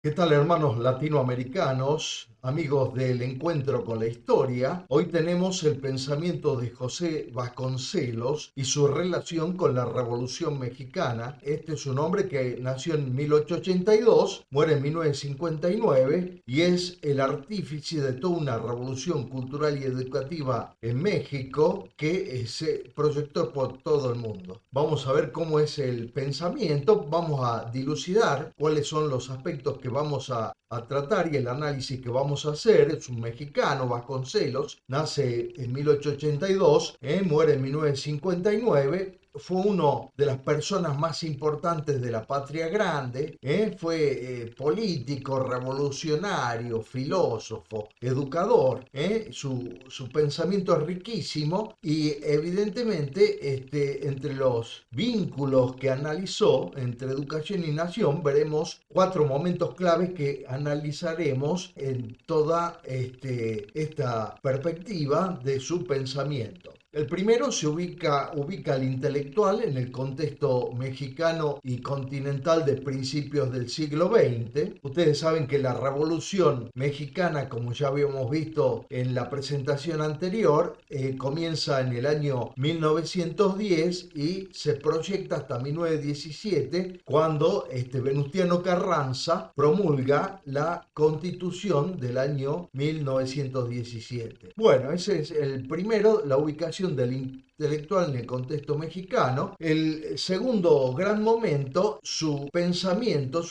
¿Qué tal, hermanos latinoamericanos, amigos del encuentro con la historia? Hoy tenemos el pensamiento de José Vasconcelos y su relación con la Revolución Mexicana. Este es un hombre que nació en 1882, muere en 1959 y es el artífice de toda una revolución cultural y educativa en México que se proyectó por todo el mundo. Vamos a ver cómo es el pensamiento, vamos a dilucidar cuáles son los aspectos que vamos a tratar y el análisis que vamos a hacer. Es un mexicano, Vasconcelos, nace en 1882, muere en 1959. Fue uno de las personas más importantes de la patria grande, fue político, revolucionario, filósofo, educador, su pensamiento es riquísimo y evidentemente entre los vínculos que analizó entre educación y nación veremos cuatro momentos claves que analizaremos en toda esta perspectiva de su pensamiento. El primero se ubica al intelectual en el contexto mexicano y continental de principios del siglo XX. Ustedes saben que la Revolución Mexicana, como ya habíamos visto en la presentación anterior, comienza en el año 1910 y se proyecta hasta 1917, cuando Venustiano Carranza promulga la Constitución del año 1917. Bueno, ese es el primero, la ubicación del intelectual en el contexto mexicano. El segundo gran momento, su pensamiento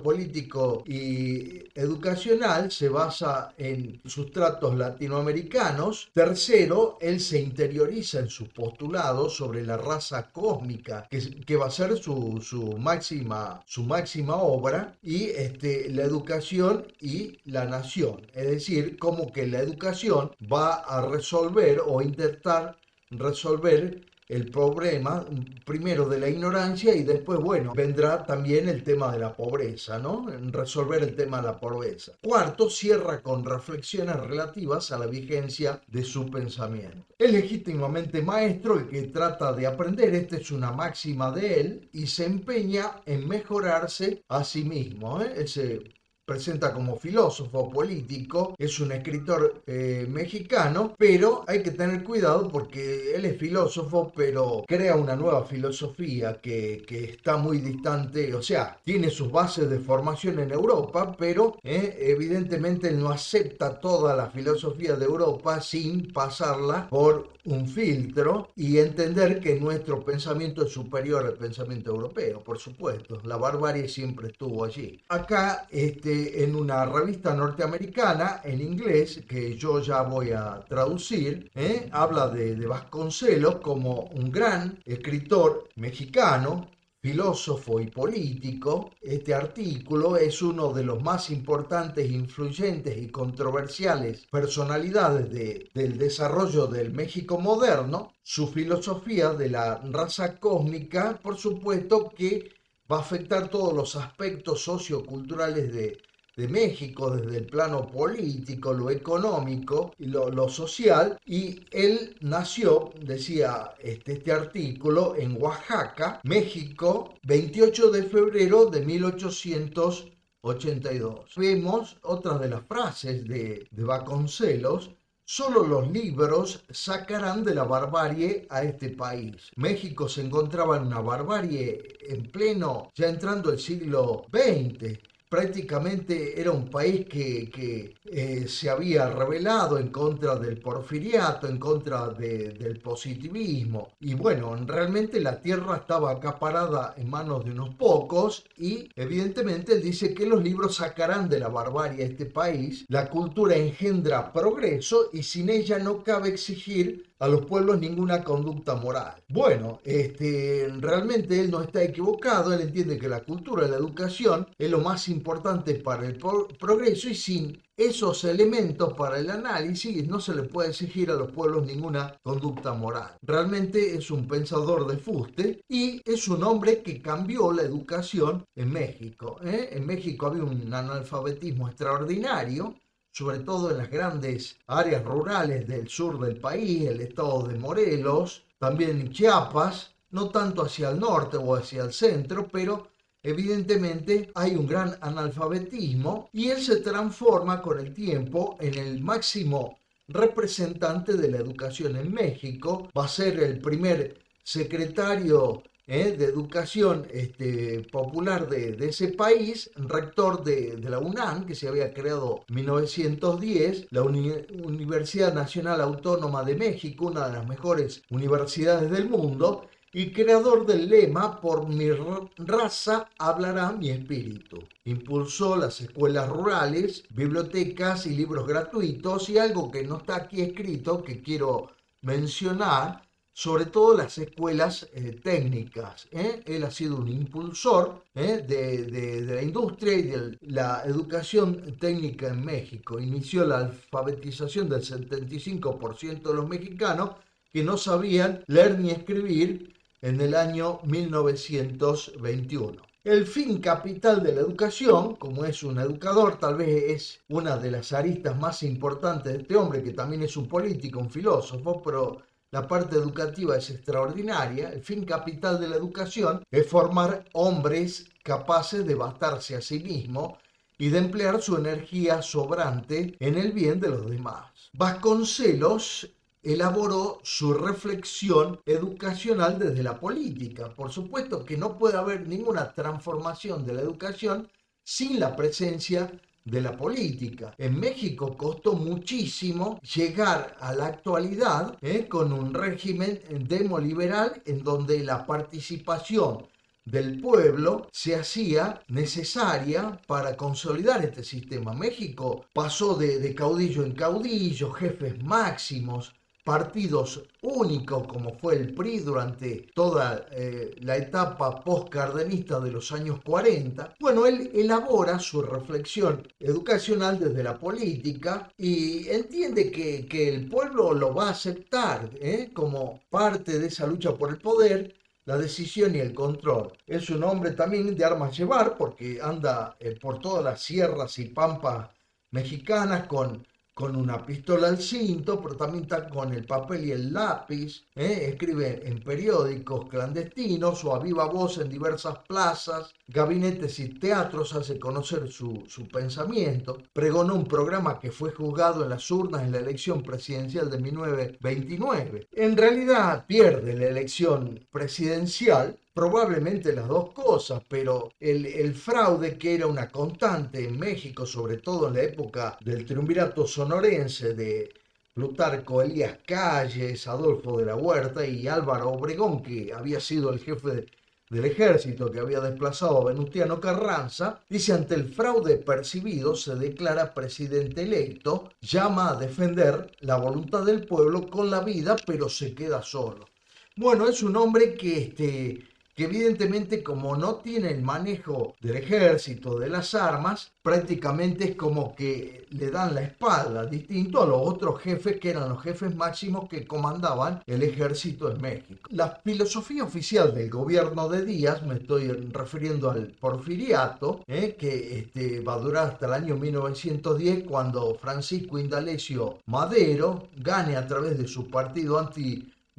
político y educacional se basa en sustratos latinoamericanos. Tercero, él se interioriza en sus postulados sobre la raza cósmica, que va a ser su máxima obra, y la educación y la nación. Es decir, como que la educación va a resolver o intentar resolver el problema primero de la ignorancia y después, bueno, vendrá también el tema de la pobreza, ¿no? Resolver el tema de la pobreza. Cuarto, cierra con reflexiones relativas a la vigencia de su pensamiento. Es legítimamente maestro el que trata de aprender, esta es una máxima de él, y se empeña en mejorarse a sí mismo, ¿eh? Él se presenta como filósofo político, es un escritor mexicano, pero hay que tener cuidado porque él es filósofo, pero crea una nueva filosofía que está muy distante, o sea, tiene sus bases de formación en Europa, pero evidentemente él no acepta toda la filosofía de Europa sin pasarla por un filtro y entender que nuestro pensamiento es superior al pensamiento europeo, por supuesto. La barbarie siempre estuvo allí. Acá, en una revista norteamericana en inglés, que yo ya voy a traducir, habla de Vasconcelos como un gran escritor mexicano, filósofo y político. Este artículo es uno de los más importantes, influyentes y controversiales personalidades del desarrollo del México moderno. Su filosofía de la raza cósmica, por supuesto que va a afectar todos los aspectos socioculturales de México, desde el plano político, lo económico y lo social, y él nació, decía este artículo, en Oaxaca, México, 28 de febrero de 1882. Vemos otra de las frases de Vasconcelos: solo los libros sacarán de la barbarie a este país. México se encontraba en una barbarie en pleno, ya entrando el siglo XX. Prácticamente era un país que se había rebelado en contra del porfiriato, en contra del positivismo. Y bueno, realmente la tierra estaba acaparada en manos de unos pocos y evidentemente él dice que los libros sacarán de la barbarie a este país. La cultura engendra progreso y sin ella no cabe exigir a los pueblos ninguna conducta moral. Bueno, realmente él no está equivocado, él entiende que la cultura y la educación es lo más importante para el progreso y sin esos elementos para el análisis no se le puede exigir a los pueblos ninguna conducta moral. Realmente es un pensador de fuste y es un hombre que cambió la educación en México. En México había un analfabetismo extraordinario, sobre todo en las grandes áreas rurales del sur del país, el estado de Morelos, también en Chiapas, no tanto hacia el norte o hacia el centro, pero evidentemente hay un gran analfabetismo y él se transforma con el tiempo en el máximo representante de la educación en México. Va a ser el primer secretario de educación popular de ese país, rector de la UNAM, que se había creado en 1910, la Universidad Nacional Autónoma de México, una de las mejores universidades del mundo, y creador del lema "Por mi raza hablará mi espíritu". Impulsó las escuelas rurales, bibliotecas y libros gratuitos, y algo que no está aquí escrito, que quiero mencionar, sobre todo las escuelas técnicas. Él ha sido un impulsor de la industria y de la educación técnica en México. Inició la alfabetización del 75% de los mexicanos que no sabían leer ni escribir en el año 1921. El fin capital de la educación, como es un educador, tal vez es una de las aristas más importantes de este hombre, que también es un político, un filósofo, pero la parte educativa es extraordinaria. El fin capital de la educación es formar hombres capaces de bastarse a sí mismos y de emplear su energía sobrante en el bien de los demás. Vasconcelos elaboró su reflexión educacional desde la política. Por supuesto que no puede haber ninguna transformación de la educación sin la presencia de la política. En México costó muchísimo llegar a la actualidad con un régimen demoliberal en donde la participación del pueblo se hacía necesaria para consolidar este sistema. México pasó de caudillo en caudillo, jefes máximos, partidos únicos como fue el PRI durante toda la etapa postcardenista de los años 40. Bueno, él elabora su reflexión educacional desde la política y entiende que el pueblo lo va a aceptar como parte de esa lucha por el poder, la decisión y el control. Es un hombre también de armas llevar, porque anda por todas las sierras y pampas mexicanas con una pistola al cinto, pero también está con el papel y el lápiz, escribe en periódicos clandestinos o a viva voz en diversas plazas, gabinetes y teatros, hace conocer su pensamiento. Pregonó un programa que fue juzgado en las urnas en la elección presidencial de 1929. En realidad pierde la elección presidencial, probablemente las dos cosas, pero el fraude, que era una constante en México, sobre todo en la época del triunvirato sonorense de Plutarco Elías Calles, Adolfo de la Huerta y Álvaro Obregón, que había sido el jefe del ejército que había desplazado a Venustiano Carranza, dice: ante el fraude percibido se declara presidente electo, llama a defender la voluntad del pueblo con la vida, pero se queda solo. Bueno, es un hombre que evidentemente, como no tiene el manejo del ejército, de las armas, prácticamente es como que le dan la espalda, distinto a los otros jefes que eran los jefes máximos que comandaban el ejército en México. La filosofía oficial del gobierno de Díaz, me estoy refiriendo al porfiriato, que va a durar hasta el año 1910, cuando Francisco Indalecio Madero gane a través de su partido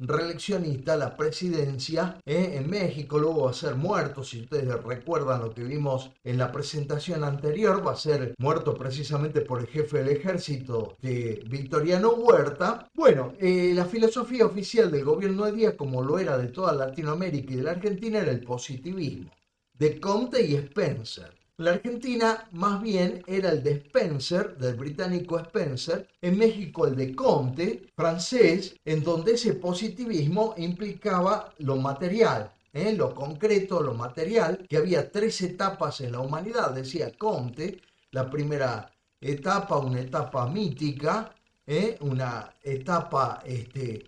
reeleccionista la presidencia en México. Luego va a ser muerto, si ustedes recuerdan lo que vimos en la presentación anterior, va a ser muerto precisamente por el jefe del ejército, de Victoriano Huerta. Bueno, la filosofía oficial del gobierno de Díaz, como lo era de toda Latinoamérica y de la Argentina, era el positivismo, de Comte y Spencer. La Argentina más bien era el de Spencer, del británico Spencer, en México el de Comte, francés, en donde ese positivismo implicaba lo material, lo concreto, lo material, que había 3 etapas en la humanidad, decía Comte. La primera etapa, una etapa mítica, una etapa,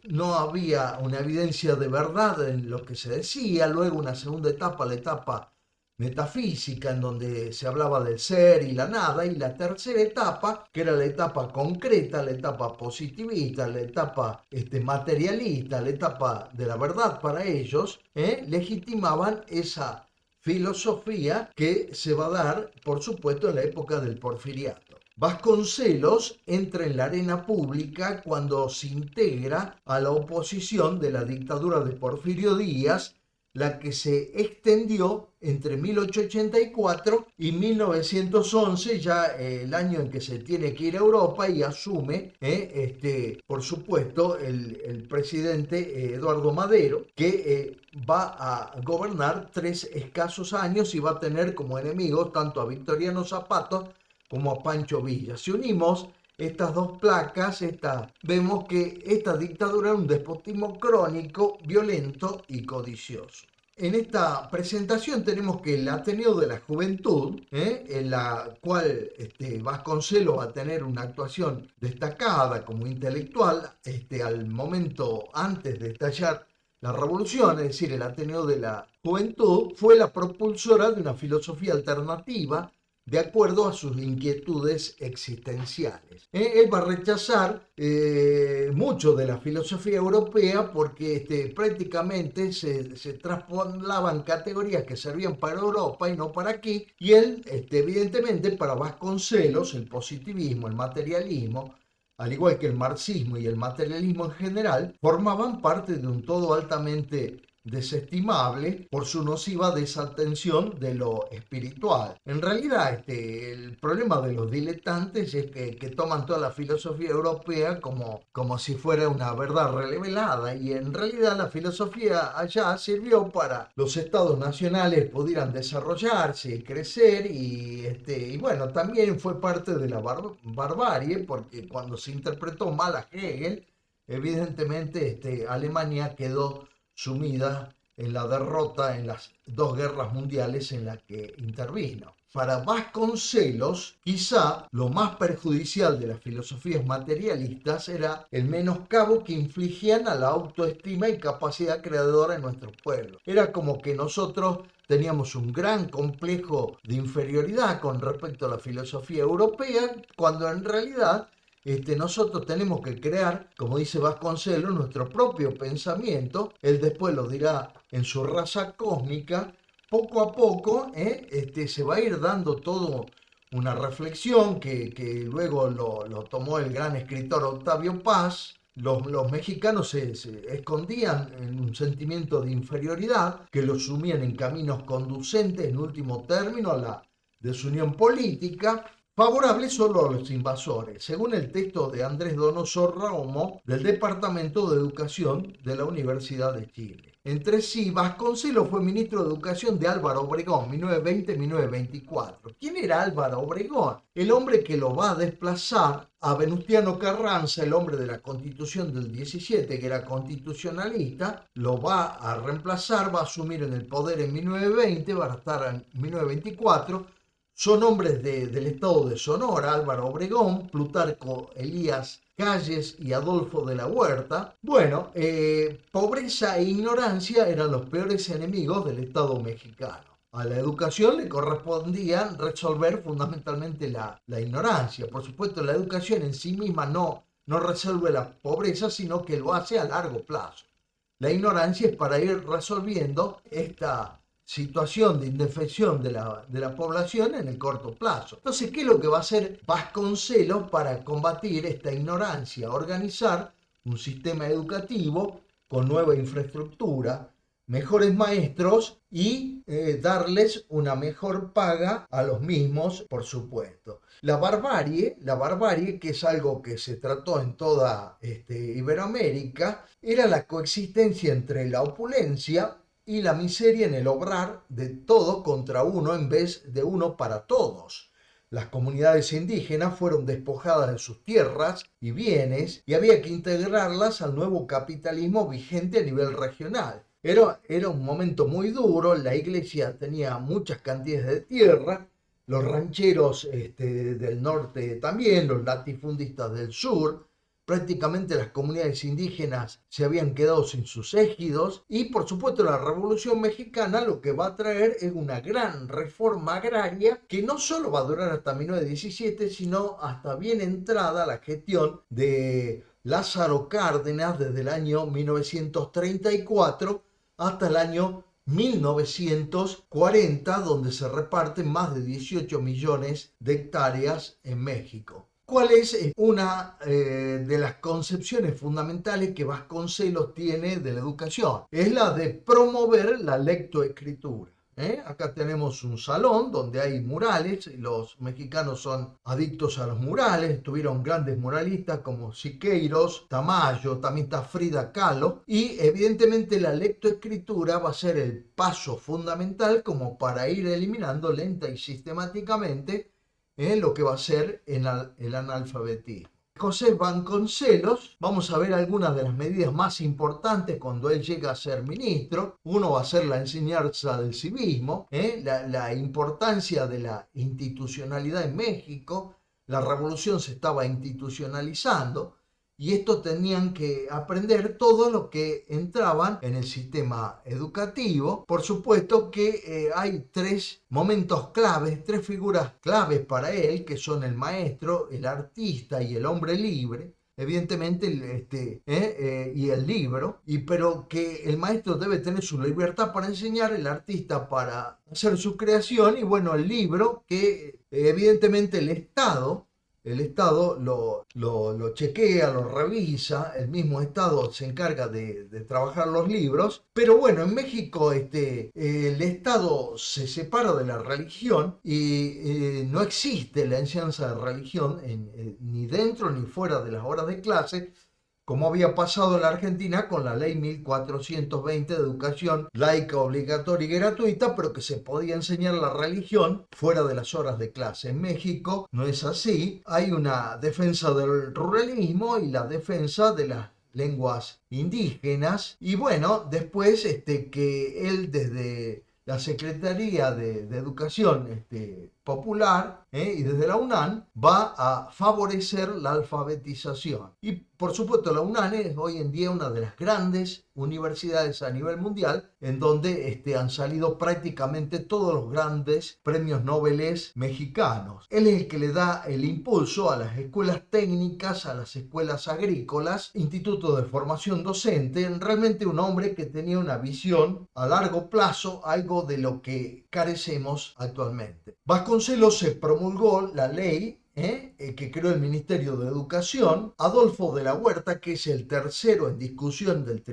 no había una evidencia de verdad en lo que se decía. Luego una segunda etapa, la etapa metafísica, en donde se hablaba del ser y la nada, y la tercera etapa, que era la etapa concreta, la etapa positivista, la etapa materialista, la etapa de la verdad para ellos, legitimaban esa filosofía que se va a dar, por supuesto, en la época del porfiriato. Vasconcelos entra en la arena pública cuando se integra a la oposición de la dictadura de Porfirio Díaz, la que se extendió entre 1884 y 1911, ya el año en que se tiene que ir a Europa y asume, por supuesto, el presidente Eduardo Madero, que va a gobernar 3 escasos años y va a tener como enemigos tanto a Victoriano Zapata como a Pancho Villa. Si unimos estas dos placas, vemos que esta dictadura era un despotismo crónico, violento y codicioso. En esta presentación tenemos que el Ateneo de la Juventud, en la cual Vasconcelos va a tener una actuación destacada como intelectual al momento antes de estallar la revolución, es decir, el Ateneo de la Juventud, fue la propulsora de una filosofía alternativa de acuerdo a sus inquietudes existenciales. Él va a rechazar mucho de la filosofía europea porque prácticamente se traspolaban categorías que servían para Europa y no para aquí, y él, evidentemente, para Vasconcelos, el positivismo, el materialismo, al igual que el marxismo y el materialismo en general, formaban parte de un todo altamente desestimable por su nociva desatención de lo espiritual. En realidad, el problema de los diletantes es que toman toda la filosofía europea como si fuera una verdad revelada, y en realidad la filosofía allá sirvió para los estados nacionales pudieran desarrollarse y crecer, y bueno, también fue parte de la barbarie, porque cuando se interpretó mal a Hegel, evidentemente Alemania quedó sumida en la derrota en las 2 guerras mundiales en las que intervino. Para Vasconcelos, quizá lo más perjudicial de las filosofías materialistas era el menoscabo que infligían a la autoestima y capacidad creadora en nuestro pueblo. Era como que nosotros teníamos un gran complejo de inferioridad con respecto a la filosofía europea, cuando en realidad nosotros tenemos que crear, como dice Vasconcelos, nuestro propio pensamiento. Él después lo dirá en su Raza Cósmica. Poco a poco se va a ir dando todo una reflexión que luego lo tomó el gran escritor Octavio Paz. Los mexicanos se escondían en un sentimiento de inferioridad que los sumían en caminos conducentes, en último término, a la desunión política, favorable solo a los invasores, según el texto de Andrés Donoso Romo del Departamento de Educación de la Universidad de Chile. Entre sí, Vasconcelos fue ministro de Educación de Álvaro Obregón, 1920-1924. ¿Quién era Álvaro Obregón? El hombre que lo va a desplazar a Venustiano Carranza, el hombre de la Constitución del 17, que era constitucionalista, lo va a reemplazar, va a asumir en el poder en 1920, va a estar en 1924. Son hombres del estado de Sonora, Álvaro Obregón, Plutarco Elías Calles y Adolfo de la Huerta. Bueno, pobreza e ignorancia eran los peores enemigos del Estado mexicano. A la educación le correspondía resolver fundamentalmente la ignorancia. Por supuesto, la educación en sí misma no resuelve la pobreza, sino que lo hace a largo plazo. La ignorancia es para ir resolviendo esta situación de indefensión de la población en el corto plazo. Entonces, ¿qué es lo que va a hacer Vasconcelos para combatir esta ignorancia? Organizar un sistema educativo con nueva infraestructura, mejores maestros y darles una mejor paga a los mismos, por supuesto. La barbarie, que es algo que se trató en toda Iberoamérica, era la coexistencia entre la opulencia y la miseria en el obrar de todo contra uno en vez de uno para todos. Las comunidades indígenas fueron despojadas de sus tierras y bienes y había que integrarlas al nuevo capitalismo vigente a nivel regional. Era un momento muy duro, la iglesia tenía muchas cantidades de tierra, los rancheros del norte también, los latifundistas del sur. Prácticamente las comunidades indígenas se habían quedado sin sus ejidos, y por supuesto la Revolución Mexicana lo que va a traer es una gran reforma agraria que no solo va a durar hasta 1917, sino hasta bien entrada la gestión de Lázaro Cárdenas desde el año 1934 hasta el año 1940, donde se reparten más de 18 millones de hectáreas en México. ¿Cuál es una de las concepciones fundamentales que Vasconcelos tiene de la educación? Es la de promover la lectoescritura. Acá tenemos un salón donde hay murales, los mexicanos son adictos a los murales, tuvieron grandes muralistas como Siqueiros, Tamayo, también está Frida Kahlo, y evidentemente la lectoescritura va a ser el paso fundamental como para ir eliminando lenta y sistemáticamente lo que va a ser el analfabetismo. José Vasconcelos, vamos a ver algunas de las medidas más importantes cuando él llega a ser ministro. Uno va a ser la enseñanza del civismo, la importancia de la institucionalidad en México. La revolución se estaba institucionalizando y esto tenían que aprender todo lo que entraban en el sistema educativo. Por supuesto que hay tres momentos claves, tres figuras claves para él, que son el maestro, el artista y el hombre libre. Evidentemente y el libro, pero que el maestro debe tener su libertad para enseñar, el artista para hacer su creación y bueno, el libro que evidentemente el Estado lo chequea, lo revisa, el mismo Estado se encarga de trabajar los libros, pero bueno, en México el Estado se separa de la religión y no existe la enseñanza de religión ni dentro ni fuera de las horas de clase, como había pasado en la Argentina con la ley 1420 de educación laica, obligatoria y gratuita, pero que se podía enseñar la religión fuera de las horas de clase. En México no es así, hay una defensa del ruralismo y la defensa de las lenguas indígenas, y bueno, después que él desde la Secretaría de Educación Popular y desde la UNAM va a favorecer la alfabetización. Y por supuesto la UNAM es hoy en día una de las grandes universidades a nivel mundial en donde han salido prácticamente todos los grandes premios Nobel mexicanos. Él es el que le da el impulso a las escuelas técnicas, a las escuelas agrícolas, institutos de formación docente, realmente un hombre que tenía una visión a largo plazo, algo de lo que carecemos actualmente. Vasconcelos se promulgó la ley que creó el Ministerio de Educación. Adolfo de la Huerta, que es el tercero en discusión del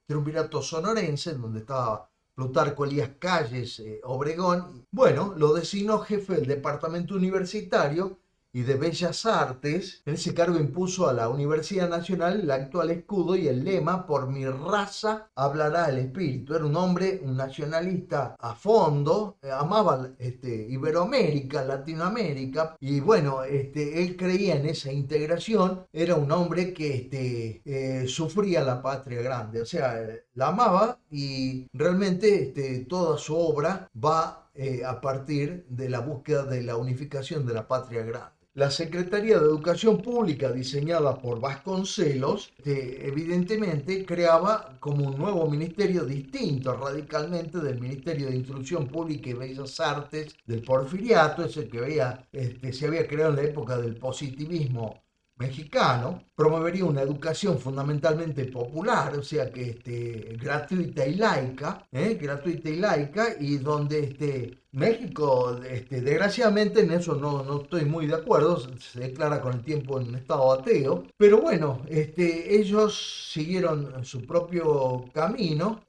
Triunvirato Sonorense, donde estaba Plutarco Elías Calles, Obregón, bueno, lo designó jefe del departamento universitario y de Bellas Artes. En ese cargo impuso a la Universidad Nacional el actual escudo y el lema: por mi raza hablará el espíritu. Era un hombre, un nacionalista a fondo, amaba Iberoamérica, Latinoamérica, y bueno, él creía en esa integración. Era un hombre que sufría la patria grande, o sea, la amaba, y realmente toda su obra va a partir de la búsqueda de la unificación de la patria grande. La Secretaría de Educación Pública, diseñada por Vasconcelos, evidentemente creaba como un nuevo ministerio distinto radicalmente del Ministerio de Instrucción Pública y Bellas Artes del Porfiriato, ese que se había creado en la época del positivismo mexicano. Promovería una educación fundamentalmente popular, o sea que gratuita y laica, y donde México, desgraciadamente en eso no estoy muy de acuerdo, se declara con el tiempo en un estado ateo, pero bueno, ellos siguieron su propio camino,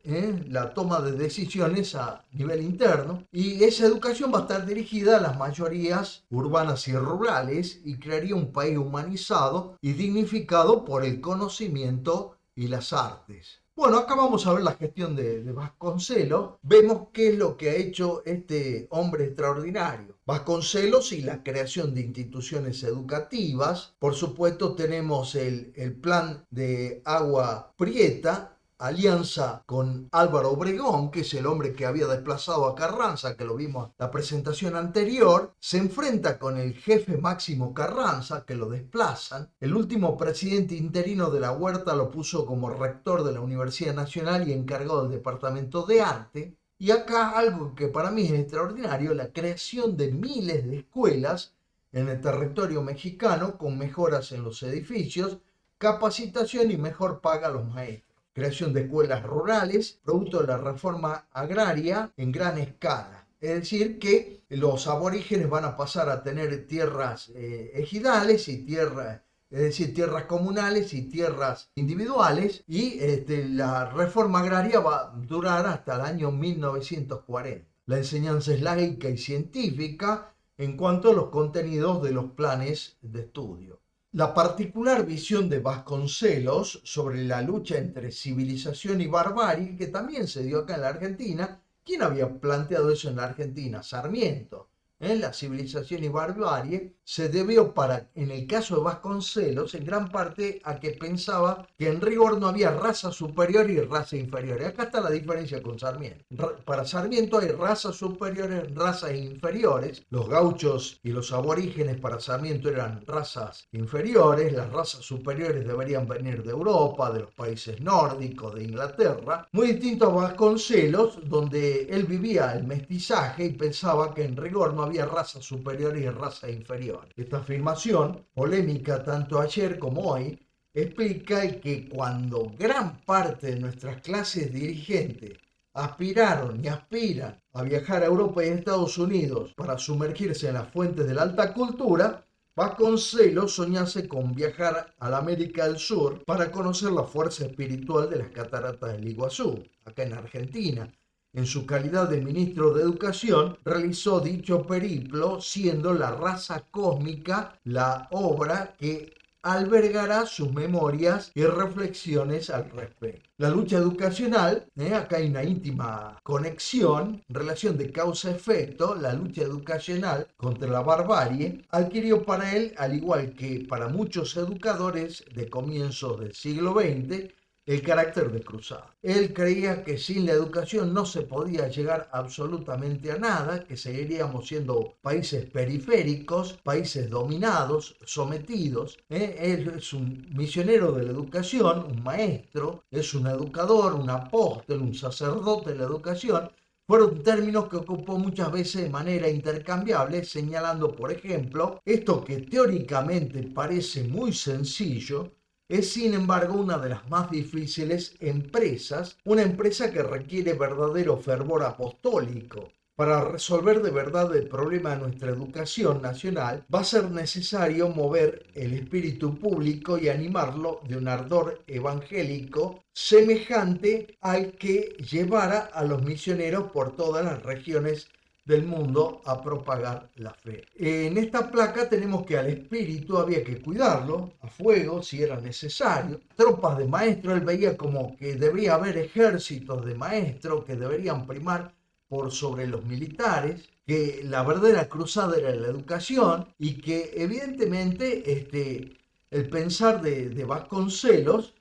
la toma de decisiones a nivel interno, y esa educación va a estar dirigida a las mayorías urbanas y rurales y crearía un país humanizado y dignificado por el conocimiento y las artes. Bueno, acá vamos a ver la gestión de Vasconcelos. Vemos qué es lo que ha hecho este hombre extraordinario. Vasconcelos y la creación de instituciones educativas. Por supuesto, tenemos el plan de Agua Prieta, alianza con Álvaro Obregón, que es el hombre que había desplazado a Carranza, que lo vimos en la presentación anterior. Se enfrenta con el jefe Máximo Carranza, que lo desplazan. El último presidente interino de la Huerta lo puso como rector de la Universidad Nacional y encargado del Departamento de Arte. Y acá algo que para mí es extraordinario: la creación de miles de escuelas en el territorio mexicano, con mejoras en los edificios, capacitación y mejor paga a los maestros. Creación de escuelas rurales, producto de la reforma agraria en gran escala. Es decir, que los aborígenes van a pasar a tener tierras ejidales y tierras, es decir, tierras comunales y tierras individuales, y la reforma agraria va a durar hasta el año 1940. La enseñanza es laica y científica en cuanto a los contenidos de los planes de estudio. La particular visión de Vasconcelos sobre la lucha entre civilización y barbarie, que también se dio acá en la Argentina. ¿Quién había planteado eso en la Argentina? Sarmiento. La civilización y barbarie se debió en el caso de Vasconcelos, en gran parte a que pensaba que en rigor no había raza superior y raza inferior. Y acá está la diferencia con Sarmiento. Para Sarmiento hay razas superiores, razas inferiores. Los gauchos y los aborígenes para Sarmiento eran razas inferiores. Las razas superiores deberían venir de Europa, de los países nórdicos, de Inglaterra. Muy distinto a Vasconcelos, donde él vivía el mestizaje y pensaba que en rigor no había raza superior y raza inferior. Esta afirmación, polémica tanto ayer como hoy, explica que cuando gran parte de nuestras clases dirigentes aspiraron y aspiran a viajar a Europa y a Estados Unidos para sumergirse en las fuentes de la alta cultura, Vasconcelos soñase con viajar a la América del Sur para conocer la fuerza espiritual de las cataratas del Iguazú, acá en Argentina. En su calidad de ministro de Educación, realizó dicho periplo, siendo La raza cósmica la obra que albergará sus memorias y reflexiones al respecto. La lucha educacional, acá hay una íntima conexión, relación de causa-efecto. La lucha educacional contra la barbarie adquirió para él, al igual que para muchos educadores de comienzos del siglo XX, el carácter de cruzada. Él creía que sin la educación no se podía llegar absolutamente a nada, que seguiríamos siendo países periféricos, países dominados, sometidos. Él es un misionero de la educación, un maestro, es un educador, un apóstol, un sacerdote de la educación. Fueron términos que ocupó muchas veces de manera intercambiable, señalando, por ejemplo, esto que teóricamente parece muy sencillo, es sin embargo una de las más difíciles empresas, una empresa que requiere verdadero fervor apostólico. Para resolver de verdad el problema de nuestra educación nacional, va a ser necesario mover el espíritu público y animarlo de un ardor evangélico semejante al que llevara a los misioneros por todas las regiones del mundo a propagar la fe. En esta placa tenemos que al espíritu había que cuidarlo a fuego si era necesario. Tropas de maestros, él veía como que debería haber ejércitos de maestros que deberían primar por sobre los militares, que la verdadera cruzada era la educación y que evidentemente el pensar de Vasconcelos,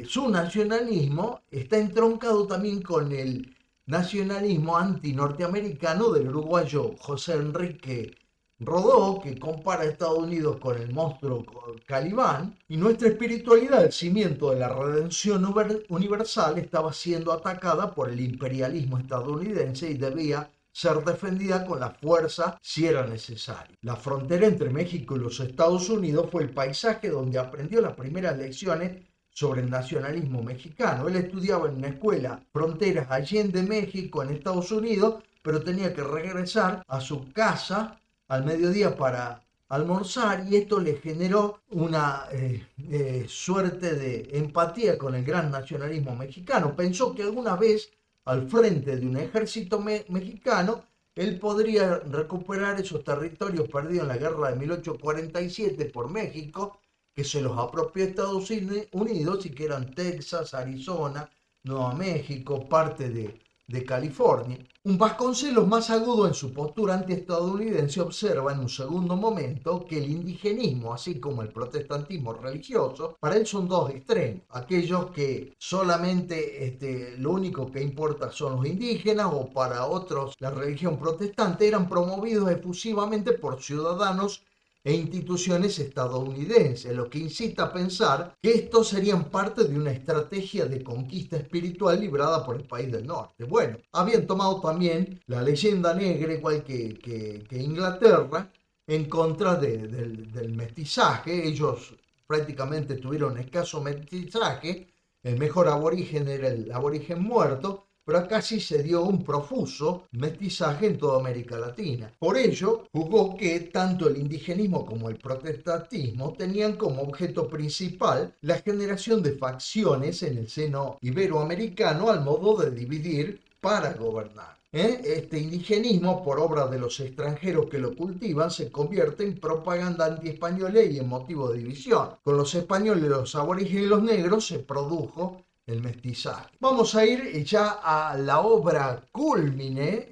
su nacionalismo está entroncado también con el nacionalismo anti-norteamericano del uruguayo José Enrique Rodó, que compara a Estados Unidos con el monstruo Calibán, y nuestra espiritualidad, el cimiento de la redención universal, estaba siendo atacada por el imperialismo estadounidense y debía ser defendida con la fuerza si era necesario. La frontera entre México y los Estados Unidos fue el paisaje donde aprendió las primeras lecciones sobre el nacionalismo mexicano. Él estudiaba en una escuela Fronteras Allende, México, en Estados Unidos, pero tenía que regresar a su casa al mediodía para almorzar, y esto le generó una suerte de empatía con el gran nacionalismo mexicano. Pensó que alguna vez al frente de un ejército mexicano él podría recuperar esos territorios perdidos en la guerra de 1847 por México, que se los apropió Estados Unidos y que eran Texas, Arizona, Nueva México, parte de California. Un Vasconcelos más agudo en su postura antiestadounidense observa en un segundo momento que el indigenismo, así como el protestantismo religioso, para él son dos extremos. Aquellos que solamente lo único que importa son los indígenas, o para otros la religión protestante, eran promovidos efusivamente por ciudadanos e instituciones estadounidenses, lo que incita a pensar que estos serían parte de una estrategia de conquista espiritual librada por el país del norte. Bueno, habían tomado también la leyenda negra, igual que Inglaterra, en contra del mestizaje. Ellos prácticamente tuvieron escaso mestizaje, el mejor aborigen era el aborigen muerto, pero acá sí se dio un profuso mestizaje en toda América Latina. Por ello, juzgó que tanto el indigenismo como el protestantismo tenían como objeto principal la generación de facciones en el seno iberoamericano al modo de dividir para gobernar. Este indigenismo, por obra de los extranjeros que lo cultivan, se convierte en propaganda antiespañola y en motivo de división. Con los españoles, los aborígenes y los negros se produjo el mestizaje. Vamos a ir ya a la obra cúlmine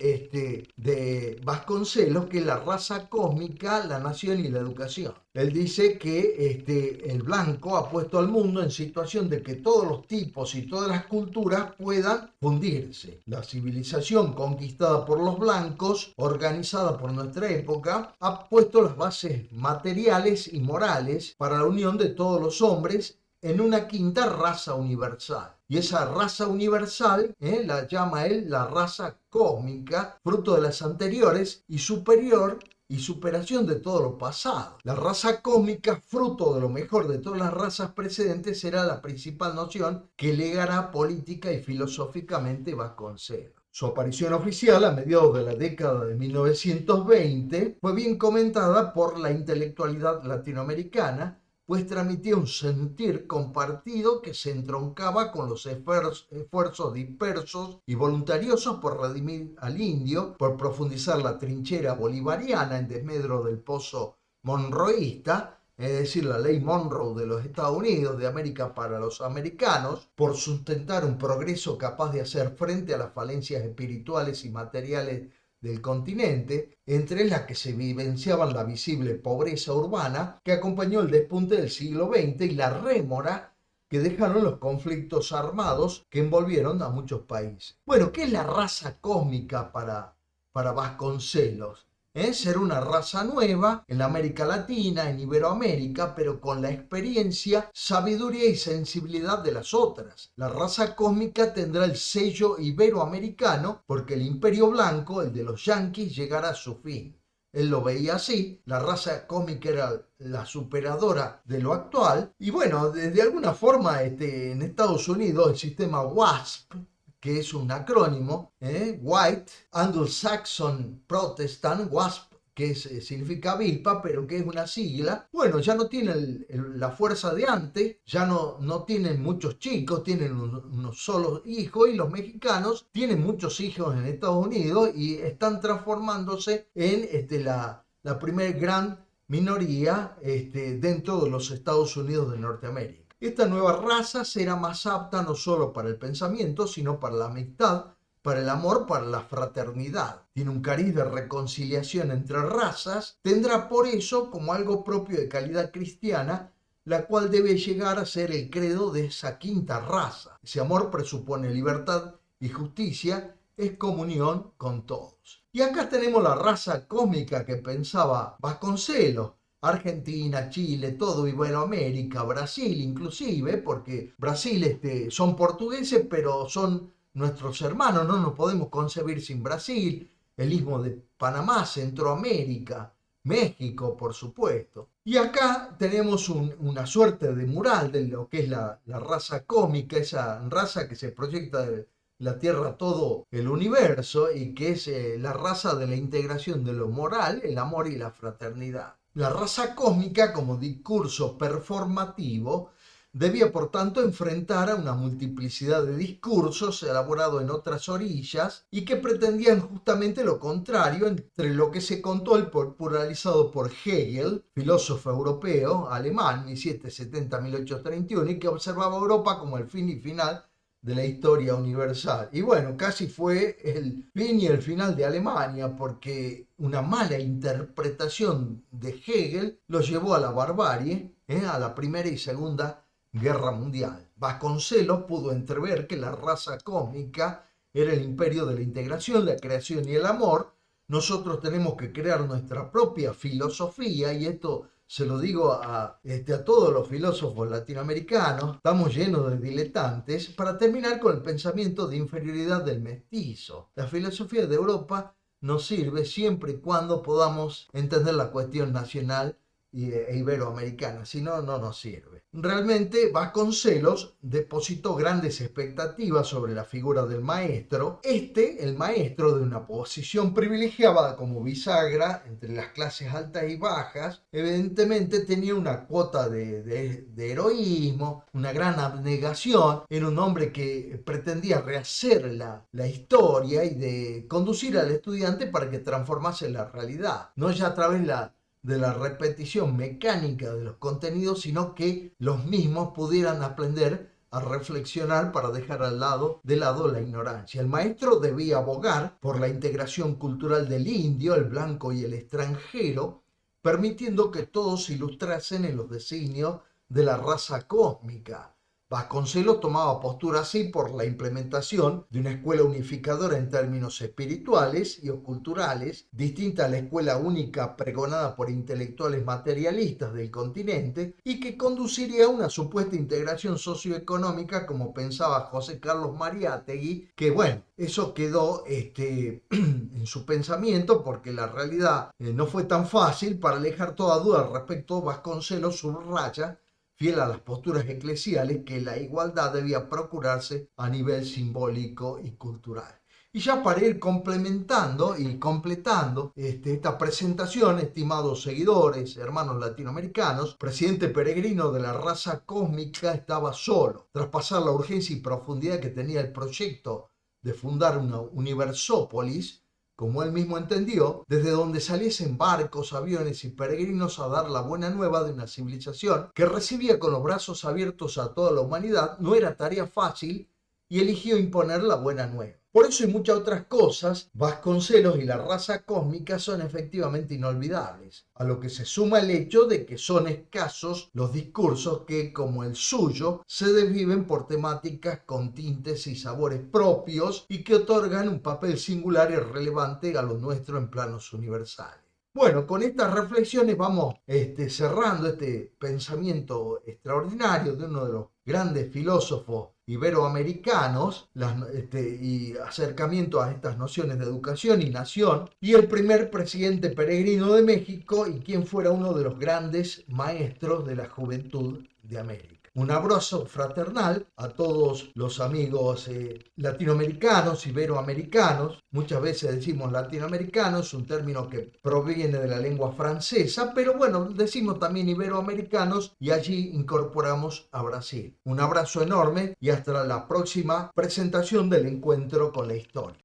de Vasconcelos, que es La raza cósmica, la nación y la educación. Él dice que el blanco ha puesto al mundo en situación de que todos los tipos y todas las culturas puedan fundirse. La civilización conquistada por los blancos, organizada por nuestra época, ha puesto las bases materiales y morales para la unión de todos los hombres en una quinta raza universal. Y esa raza universal la llama él la raza cósmica, fruto de las anteriores y superior y superación de todo lo pasado. La raza cósmica, fruto de lo mejor de todas las razas precedentes, será la principal noción que legará política y filosóficamente Vasconcelos. Su aparición oficial a mediados de la década de 1920 fue bien comentada por la intelectualidad latinoamericana, pues transmitía un sentir compartido que se entroncaba con los esfuerzos dispersos y voluntariosos por redimir al indio, por profundizar la trinchera bolivariana en desmedro del pozo monroísta, es decir, la ley Monroe de los Estados Unidos, de América para los americanos, por sustentar un progreso capaz de hacer frente a las falencias espirituales y materiales del continente, entre las que se vivenciaban la visible pobreza urbana que acompañó el despunte del siglo XX y la rémora que dejaron los conflictos armados que envolvieron a muchos países. Bueno, ¿qué es la raza cósmica para Vasconcelos? Ser una raza nueva en la América Latina, en Iberoamérica, pero con la experiencia, sabiduría y sensibilidad de las otras. La raza cósmica tendrá el sello iberoamericano porque el imperio blanco, el de los yanquis, llegará a su fin. Él lo veía así, la raza cósmica era la superadora de lo actual, y bueno, de alguna forma en Estados Unidos el sistema WASP, que es un acrónimo, White Anglo-Saxon Protestant, WASP, que significa avispa, pero que es una sigla. Bueno, ya no tienen la fuerza de antes, ya no tienen muchos chicos, tienen unos solos hijos, y los mexicanos tienen muchos hijos en Estados Unidos y están transformándose en la primer gran minoría dentro de los Estados Unidos de Norteamérica. Esta nueva raza será más apta no solo para el pensamiento, sino para la amistad, para el amor, para la fraternidad. Tiene un cariz de reconciliación entre razas, tendrá por eso como algo propio de calidad cristiana, la cual debe llegar a ser el credo de esa quinta raza. Ese amor presupone libertad y justicia, es comunión con todos. Y acá tenemos la raza cósmica que pensaba Vasconcelos. Argentina, Chile, todo Iberoamérica, Brasil inclusive, porque Brasil son portugueses, pero son nuestros hermanos, no nos podemos concebir sin Brasil, el istmo de Panamá, Centroamérica, México, por supuesto. Y acá tenemos una suerte de mural de lo que es la raza cósmica, esa raza que se proyecta de la Tierra a todo el universo y que es la raza de la integración de lo moral, el amor y la fraternidad. La raza cósmica, como discurso performativo, debía por tanto enfrentar a una multiplicidad de discursos elaborados en otras orillas y que pretendían justamente lo contrario entre lo que se contó el popularizado por Hegel, filósofo europeo, alemán, 1770-1831, y que observaba a Europa como el fin y final de la historia universal. Y bueno, casi fue el fin y el final de Alemania, porque una mala interpretación de Hegel lo llevó a la barbarie, a la Primera y Segunda Guerra Mundial. Vasconcelos pudo entrever que la raza cósmica era el imperio de la integración, la creación y el amor. Nosotros tenemos que crear nuestra propia filosofía, y esto se lo digo a todos los filósofos latinoamericanos, estamos llenos de diletantes, para terminar con el pensamiento de inferioridad del mestizo. La filosofía de Europa nos sirve siempre y cuando podamos entender la cuestión nacional e iberoamericana, si no, no nos sirve. Realmente Vasconcelos depositó grandes expectativas sobre la figura del maestro. El maestro, de una posición privilegiada como bisagra entre las clases altas y bajas, evidentemente tenía una cuota de heroísmo, una gran abnegación. Era un hombre que pretendía rehacer la historia y de conducir al estudiante para que transformase la realidad, no ya a través de la repetición mecánica de los contenidos, sino que los mismos pudieran aprender a reflexionar para dejar de lado la ignorancia. El maestro debía abogar por la integración cultural del indio, el blanco y el extranjero, permitiendo que todos se ilustrasen en los designios de la raza cósmica. Vasconcelos tomaba postura así por la implementación de una escuela unificadora en términos espirituales y culturales, distinta a la escuela única pregonada por intelectuales materialistas del continente, y que conduciría a una supuesta integración socioeconómica, como pensaba José Carlos Mariátegui, que bueno, eso quedó en su pensamiento, porque la realidad no fue tan fácil. Para alejar toda duda al respecto, Vasconcelos subraya, fiel a las posturas eclesiales, que la igualdad debía procurarse a nivel simbólico y cultural. Y ya para ir complementando y completando esta presentación, estimados seguidores, hermanos latinoamericanos, presidente peregrino de la raza cósmica estaba solo. Tras pasar la urgencia y profundidad que tenía el proyecto de fundar una universópolis, como él mismo entendió, desde donde saliesen barcos, aviones y peregrinos a dar la buena nueva de una civilización que recibía con los brazos abiertos a toda la humanidad, no era tarea fácil, y eligió imponer la buena nueva. Por eso y muchas otras cosas, Vasconcelos y la raza cósmica son efectivamente inolvidables, a lo que se suma el hecho de que son escasos los discursos que, como el suyo, se desviven por temáticas con tintes y sabores propios y que otorgan un papel singular y relevante a lo nuestro en planos universales. Bueno, con estas reflexiones vamos cerrando este pensamiento extraordinario de uno de los grandes filósofos iberoamericanos, y acercamiento a estas nociones de educación y nación, y el primer presidente peregrino de México, y quien fuera uno de los grandes maestros de la juventud de América. Un abrazo fraternal a todos los amigos latinoamericanos, iberoamericanos. Muchas veces decimos latinoamericanos, un término que proviene de la lengua francesa, pero bueno, decimos también iberoamericanos y allí incorporamos a Brasil. Un abrazo enorme y hasta la próxima presentación del Encuentro con la Historia.